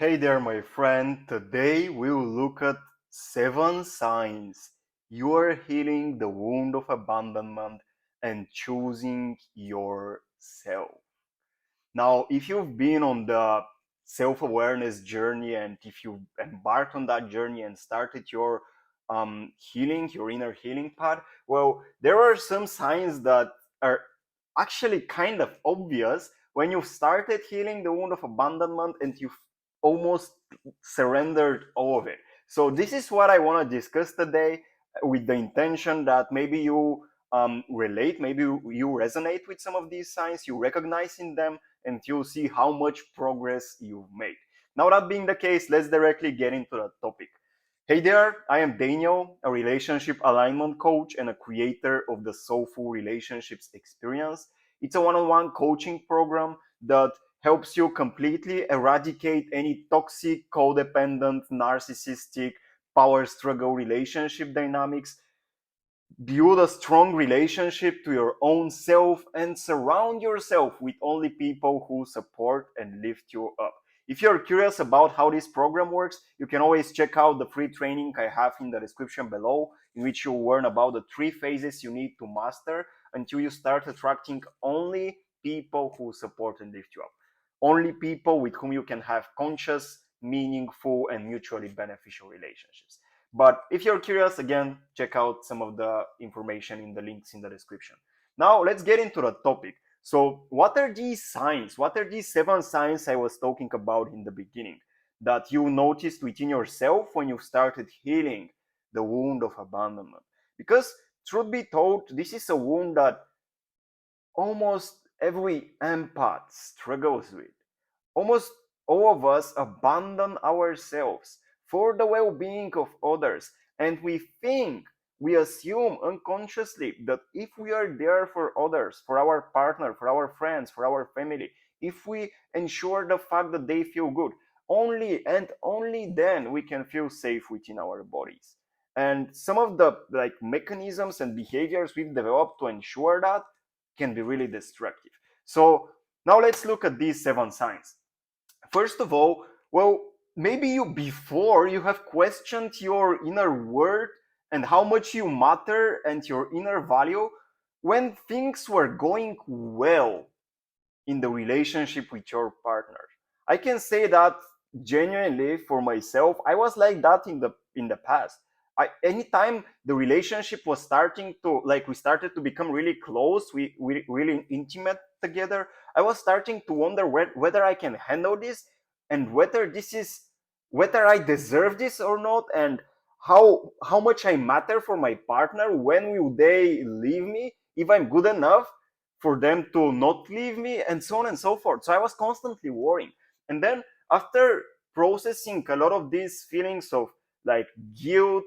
Hey there, my friend. Today we will look at 7 signs you are healing the wound of abandonment and choosing yourself. Now, if you've been on the self awareness journey and if you embarked on that journey and started your healing, your inner healing path, well, there are some signs that are actually kind of obvious when you've started healing the wound of abandonment and you've almost surrendered all of it. So, this is what I want to discuss today with the intention that maybe you relate, maybe you resonate with some of these signs, you recognize in them, and you'll see how much progress you've made. Now, that being the case, let's directly get into the topic. Hey there, I am Daniel, a relationship alignment coach and a creator of the Soulful Relationships Experience. It's a one on one coaching program that helps you completely eradicate any toxic, codependent, narcissistic, power struggle relationship dynamics, build a strong relationship to your own self, and surround yourself with only people who support and lift you up. If you're curious about how this program works, you can always check out the free training I have in the description below, in which you'll learn about the 3 phases you need to master until you start attracting only people who support and lift you up. Only people with whom you can have conscious, meaningful, and mutually beneficial relationships. But if you're curious, again, check out some of the information in the links in the description. Now, let's get into the topic. So, what are these signs? What are these 7 signs I was talking about in the beginning that you noticed within yourself when you started healing the wound of abandonment? Because, truth be told, this is a wound that almost every empath struggles with. Almost all of us abandon ourselves for the well being of others, and we assume unconsciously that if we are there for others, for our partner, for our friends, for our family, if we ensure the fact that they feel good, only and only then we can feel safe within our bodies. And some of the mechanisms and behaviors we've developed to ensure that can be really destructive. So now let's look at these 7 signs. First of all, well, maybe you have questioned your inner worth and how much you matter and your inner value when things were going well in the relationship with your partner. I can say that genuinely for myself, I was like that in the past. Anytime the relationship was starting to we started to become really close, we really intimate together, I was starting to wonder whether I can handle this and whether I deserve this or not, and how much I matter for my partner. When will they leave me? If I'm good enough for them to not leave me, and so on and so forth. So I was constantly worrying. And then after processing a lot of these feelings of like guilt,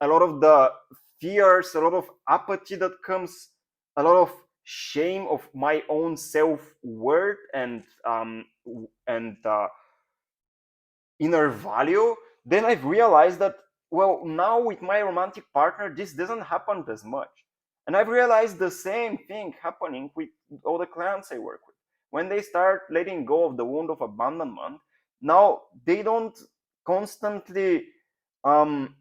a lot of the fears, a lot of apathy that comes, a lot of shame of my own self-worth and inner value, then I've realized that, well, now with my romantic partner, this doesn't happen as much. And I've realized the same thing happening with all the clients I work with. When they start letting go of the wound of abandonment, now they don't constantly um,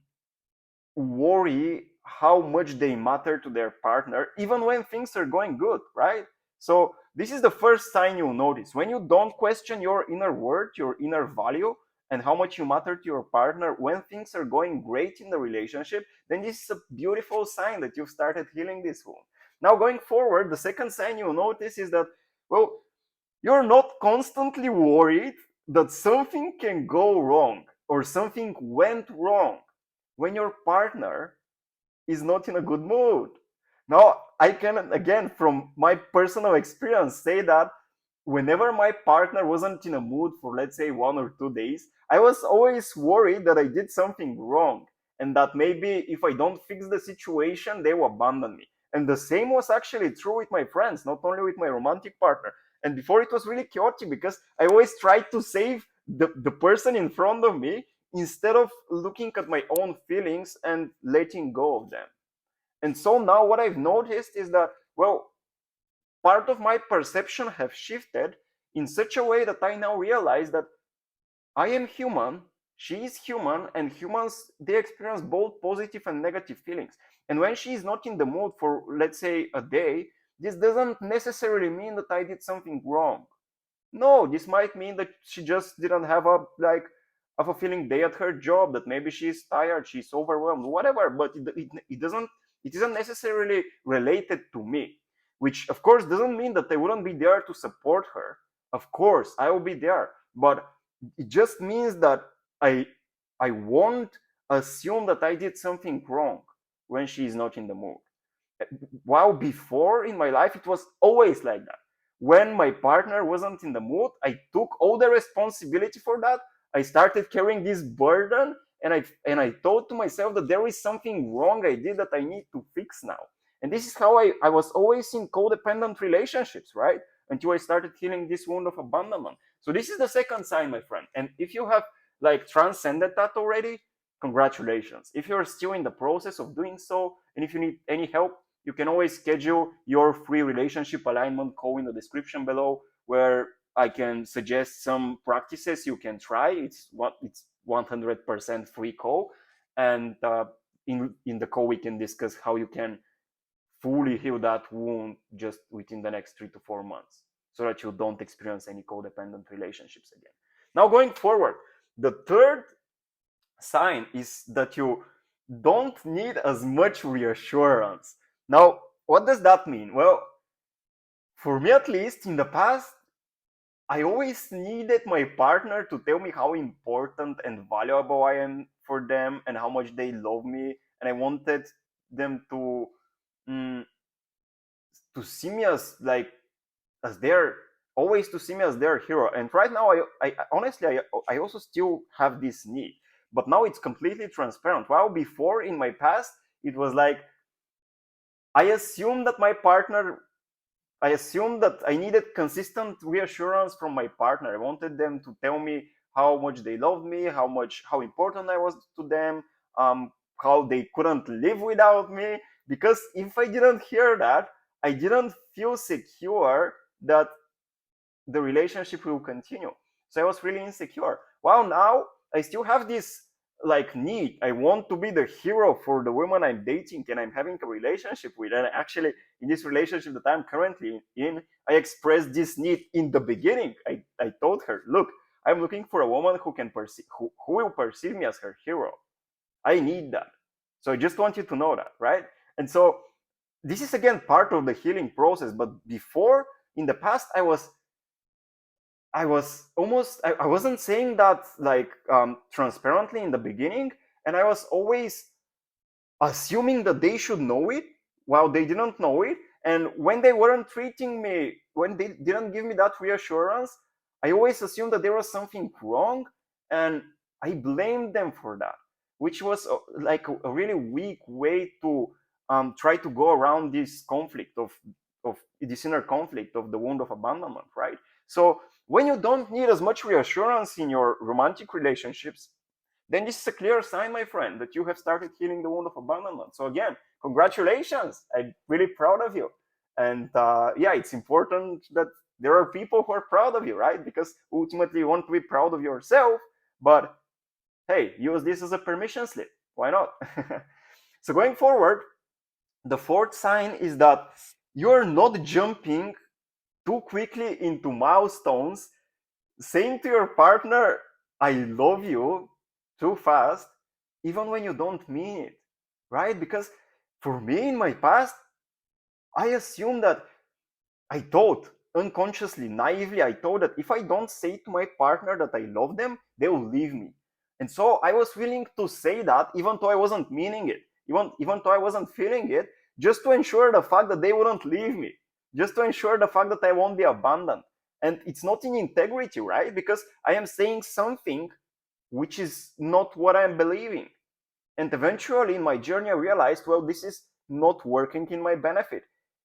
worry how much they matter to their partner, even when things are going good, right? So, this is the first sign you'll notice. When you don't question your inner worth, your inner value, and how much you matter to your partner when things are going great in the relationship, then this is a beautiful sign that you've started healing this wound. Now, going forward, the second sign you'll notice is that, well, you're not constantly worried that something can go wrong or something went wrong when your partner is not in a good mood. Now, I can, again, from my personal experience, say that whenever my partner wasn't in a mood for, let's say, 1 or 2 days, I was always worried that I did something wrong and that maybe if I don't fix the situation, they will abandon me. And the same was actually true with my friends, not only with my romantic partner. And before it was really chaotic because I always tried to save the person in front of me instead of looking at my own feelings and letting go of them. And so now what I've noticed is that, well, part of my perception have shifted in such a way that I now realize that I am human, she is human, and humans, they experience both positive and negative feelings. And when she is not in the mood for, let's say, a day, this doesn't necessarily mean that I did something wrong. No, this might mean that she just didn't have a fulfilling day at her job, that maybe she's tired, she's overwhelmed, whatever, but it isn't necessarily related to me, which of course doesn't mean that I wouldn't be there to support her. Of course, I will be there, but it just means that I I won't assume that I did something wrong when she is not in the mood. While before in my life it was always like that. When my partner wasn't in the mood, I took all the responsibility for that. I started carrying this burden, and I thought to myself that there is something wrong I did that I need to fix now. And this is how I was always in codependent relationships, right? Until I started healing this wound of abandonment. So this is the second sign, my friend. And if you have transcended that already, congratulations. If you're still in the process of doing so, and if you need any help, you can always schedule your free relationship alignment call in the description below, where I can suggest some practices you can try. It's 100% free call, and in the call we can discuss how you can fully heal that wound just within the next 3 to 4 months, so that you don't experience any codependent relationships again. Now, going forward, the third sign is that you don't need as much reassurance. Now, what does that mean? Well, for me at least, in the past, I always needed my partner to tell me how important and valuable I am for them and how much they love me. And I wanted them mm, to see me as their always to see me as their hero. And right now, I honestly, I also still have this need, but now it's completely transparent. While before in my past, it was like I assumed that my partner I assumed that I needed consistent reassurance from my partner. I wanted them to tell me how much they loved me, how important I was to them, how they couldn't live without me. Because if I didn't hear that, I didn't feel secure that the relationship will continue. So I was really insecure. While now I still have this need. I want to be the hero for the woman I'm dating and I'm having a relationship with. And actually, in this relationship that I'm currently in, I expressed this need in the beginning. I told her, look, I'm looking for a woman who will perceive me as her hero. I need that. So I just want you to know that, right? And so this is again part of the healing process. But before, in the past, I wasn't saying that transparently in the beginning, and I was always assuming that they should know it while they didn't know it. And when they didn't give me that reassurance, I always assumed that there was something wrong, and I blamed them for that, which was a really weak way to try to go around this conflict of this inner conflict of the wound of abandonment, right? So when you don't need as much reassurance in your romantic relationships, then this is a clear sign, my friend, that you have started healing the wound of abandonment. So again, congratulations. I'm really proud of you. And yeah, it's important that there are people who are proud of you, right? Because ultimately you want to be proud of yourself, but hey, use this as a permission slip. Why not? So going forward, the fourth sign is that you're not jumping too quickly into milestones, saying to your partner, I love you, too fast, even when you don't mean it, right? Because for me in my past, I assumed that I thought unconsciously, naively, I thought that if I don't say to my partner that I love them, they will leave me. And so I was willing to say that even though I wasn't meaning it, even though I wasn't feeling it, just to ensure the fact that they wouldn't leave me, just to ensure the fact that I won't be abandoned. And it's not in integrity, right? Because I am saying something which is not what I'm believing. And eventually in my journey, I realized, well, this is not working in my benefit.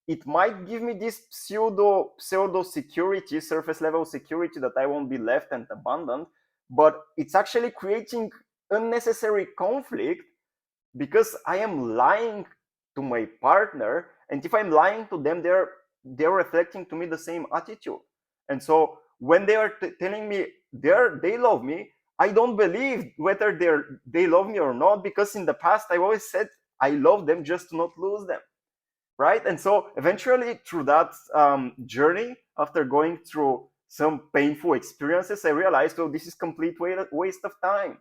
It might give me this pseudo security, surface level security that I won't be left and abandoned, but it's actually creating unnecessary conflict because I am lying to my partner, and if I'm lying to them, they're reflecting to me the same attitude. And so when they are telling me they love me, I don't believe whether they love me or not, because in the past I always said I love them just to not lose them, right? And so eventually, through that journey, after going through some painful experiences, I realized, well, this is complete waste of time.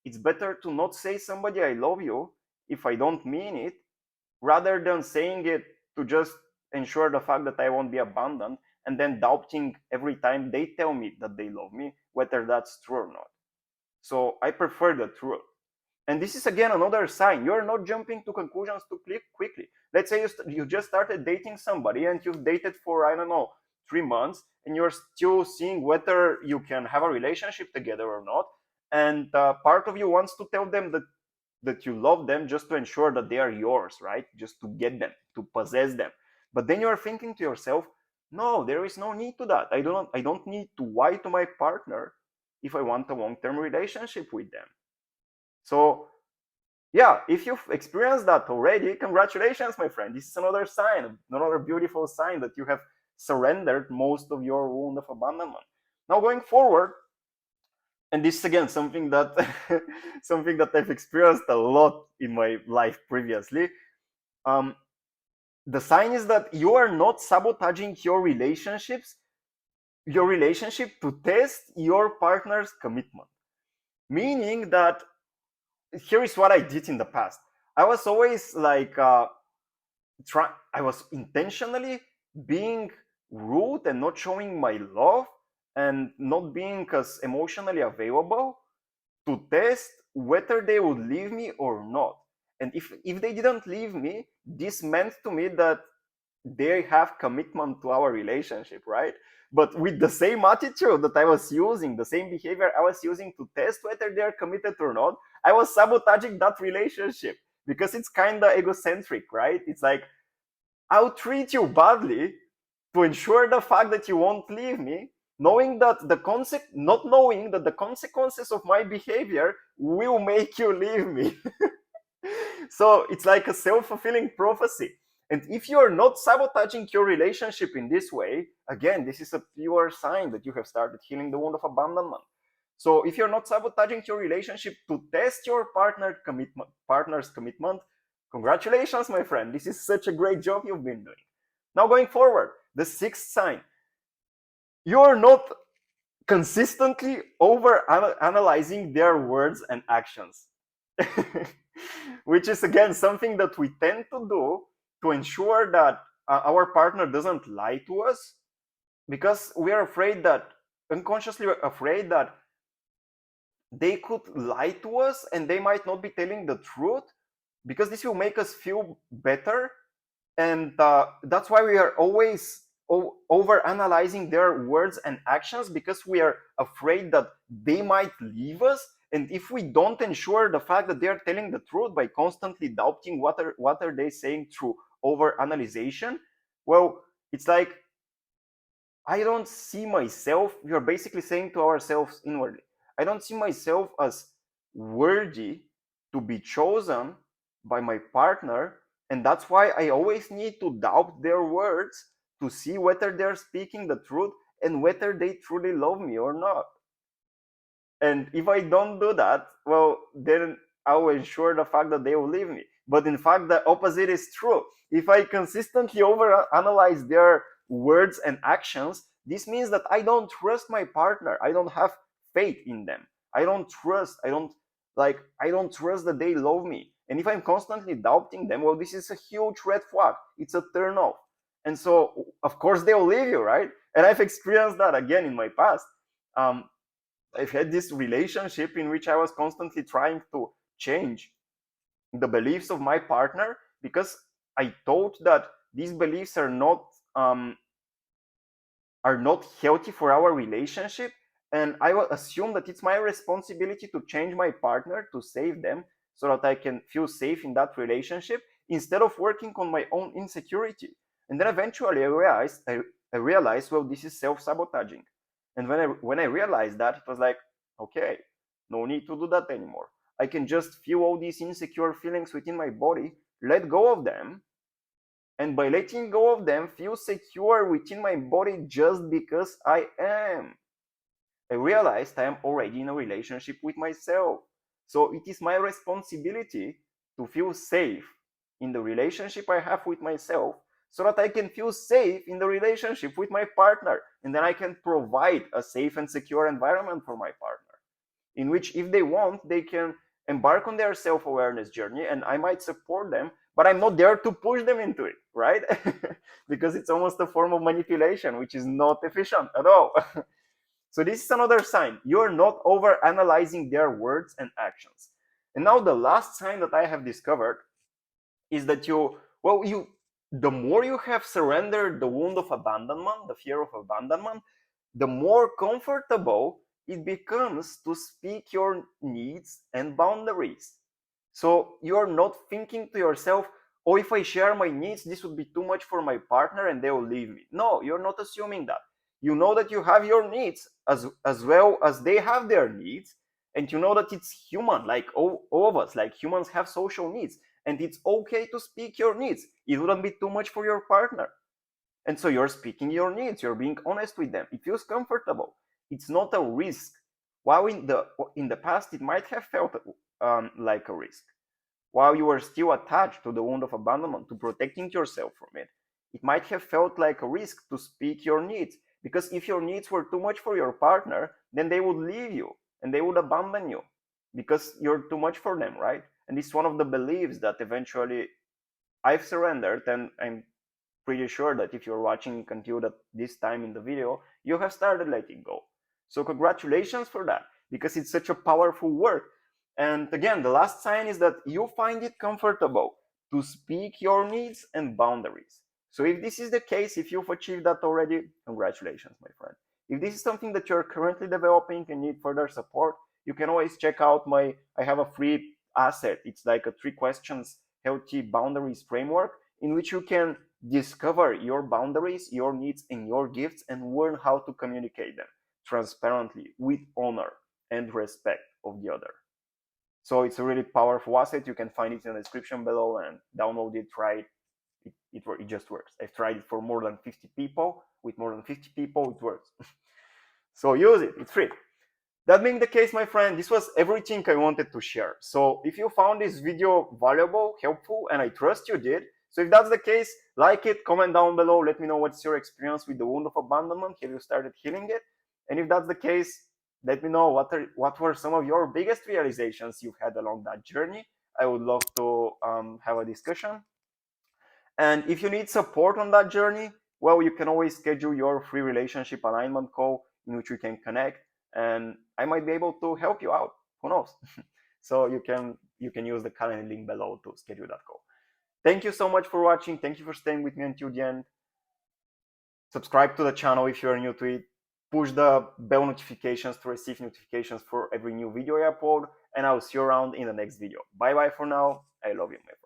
It's better to not say somebody I love you if I don't mean it, rather than saying it to just ensure the fact that I won't be abandoned, and then doubting every time they tell me that they love me, whether that's true or not. So I prefer the truth. And this is again another sign. You're not jumping to conclusions too quickly. Let's say you just started dating somebody and you've dated for, I don't know, 3 months, and you're still seeing whether you can have a relationship together or not. And part of you wants to tell them that you love them just to ensure that they are yours, right? Just to get them, to possess them. But then you're thinking to yourself, no, there is no need to that. I don't need to lie to my partner if I want a long-term relationship with them. So yeah, if you've experienced that already, congratulations, my friend. This is another sign, another beautiful sign that you have surrendered most of your wound of abandonment. Now, going forward, and this is again something that something that I've experienced a lot in my life previously. Um, the sign is that you are not sabotaging your relationship to test your partner's commitment. Meaning that here is what I did in the past. I was always like I was intentionally being rude and not showing my love and not being as emotionally available to test whether they would leave me or not. And if they didn't leave me, this meant to me that they have commitment to our relationship, right? But with the same attitude that I was using, the same behavior I was using to test whether they're committed or not, I was sabotaging that relationship, because it's kind of egocentric, right? It's like, I'll treat you badly to ensure the fact that you won't leave me, knowing that not knowing that the consequences of my behavior will make you leave me. So it's like a self-fulfilling prophecy. And if you're not sabotaging your relationship in this way, again, this is a pure sign that you have started healing the wound of abandonment. So if you're not sabotaging your relationship to test your partner's commitment, congratulations, my friend. This is such a great job you've been doing. Now, going forward, the sixth sign, you're not consistently over analyzing their words and actions. Which is again something that we tend to do to ensure that our partner doesn't lie to us, because we are afraid that, unconsciously afraid that they could lie to us and they might not be telling the truth, because this will make us feel better. And that's why we are always over analyzing their words and actions, because we are afraid that they might leave us. And if we don't ensure the fact that they're telling the truth by constantly doubting what are they saying through over analyzation, well, it's like, I don't see myself, we are basically saying to ourselves inwardly, I don't see myself as worthy to be chosen by my partner. And that's why I always need to doubt their words to see whether they're speaking the truth and whether they truly love me or not. And if I don't do that, well, then I will ensure the fact that they will leave me. But in fact, the opposite is true. If I consistently overanalyze their words and actions, this means that I don't trust my partner. I don't have faith in them. I don't trust that they love me. And if I'm constantly doubting them, well, this is a huge red flag. It's a turn off. And so, of course, they'll leave you, right? And I've experienced that again in my past. I've had this relationship in which I was constantly trying to change the beliefs of my partner, because I thought that these beliefs are not healthy for our relationship, and I will assume that it's my responsibility to change my partner to save them, so that I can feel safe in that relationship, instead of working on my own insecurity. And then eventually I realized, well, this is self-sabotaging. And when I realized that, it was like, okay, no need to do that anymore. I can just feel all these insecure feelings within my body, let go of them, and by letting go of them, feel secure within my body just because I am. I realized I am already in a relationship with myself. So it is my responsibility to feel safe in the relationship I have with myself so that I can feel safe in the relationship with my partner. And then I can provide a safe and secure environment for my partner, in which, if they want, they can embark on their self-awareness journey and I might support them, but I'm not there to push them into it, right? Because it's almost a form of manipulation, which is not efficient at all. So this is another sign. You're not over analyzing their words and actions. And now the last sign that I have discovered is that the more you have surrendered the wound of abandonment, the fear of abandonment, the more comfortable it becomes to speak your needs and boundaries. So you're not thinking to yourself, oh, if I share my needs, this would be too much for my partner and they will leave me. No, you're not assuming that. You know that you have your needs as well as they have their needs. And you know that it's human, like all of us, like humans have social needs. And it's okay to speak your needs. It wouldn't be too much for your partner. And so you're speaking your needs, you're being honest with them. It feels comfortable. It's not a risk. While in the past it might have felt like a risk. While you were still attached to the wound of abandonment, to protecting yourself from it, it might have felt like a risk to speak your needs. Because if your needs were too much for your partner, then they would leave you and they would abandon you because you're too much for them, right? And it's one of the beliefs that eventually I've surrendered, and I'm pretty sure that if you're watching until this time in the video, you have started letting go. So congratulations for that, because it's such a powerful work. And again, the last sign is that you find it comfortable to speak your needs and boundaries. So if this is the case, if you've achieved that already, congratulations, my friend. If this is something that you're currently developing and need further support, you can always check out I have a free asset. It's like a 3 questions healthy boundaries framework in which you can discover your boundaries, your needs, and your gifts, and learn how to communicate them transparently with honor and respect of the other. So it's a really powerful asset. You can find it in the description below and download it, try it. It just works. I've tried it for more than 50 people. With more than 50 people, it works. So use it, it's free. That being the case, my friend, this was everything I wanted to share. So if you found this video valuable, helpful, and I trust you did, so if that's the case, like it, comment down below, let me know what's your experience with the wound of abandonment. Have you started healing it? And if that's the case, let me know what were some of your biggest realizations you've had along that journey. I would love to have a discussion. And if you need support on that journey, well, you can always schedule your free relationship alignment call in which we can connect, and I might be able to help you out. Who knows? So you can use the calendar link below to schedule that call. Thank you so much for watching. Thank you for staying with me until the end. Subscribe to the channel if you're new to it. Push the bell notifications to receive notifications for every new video I upload, and I'll see you around in the next video. Bye bye for now. I love you, my friend.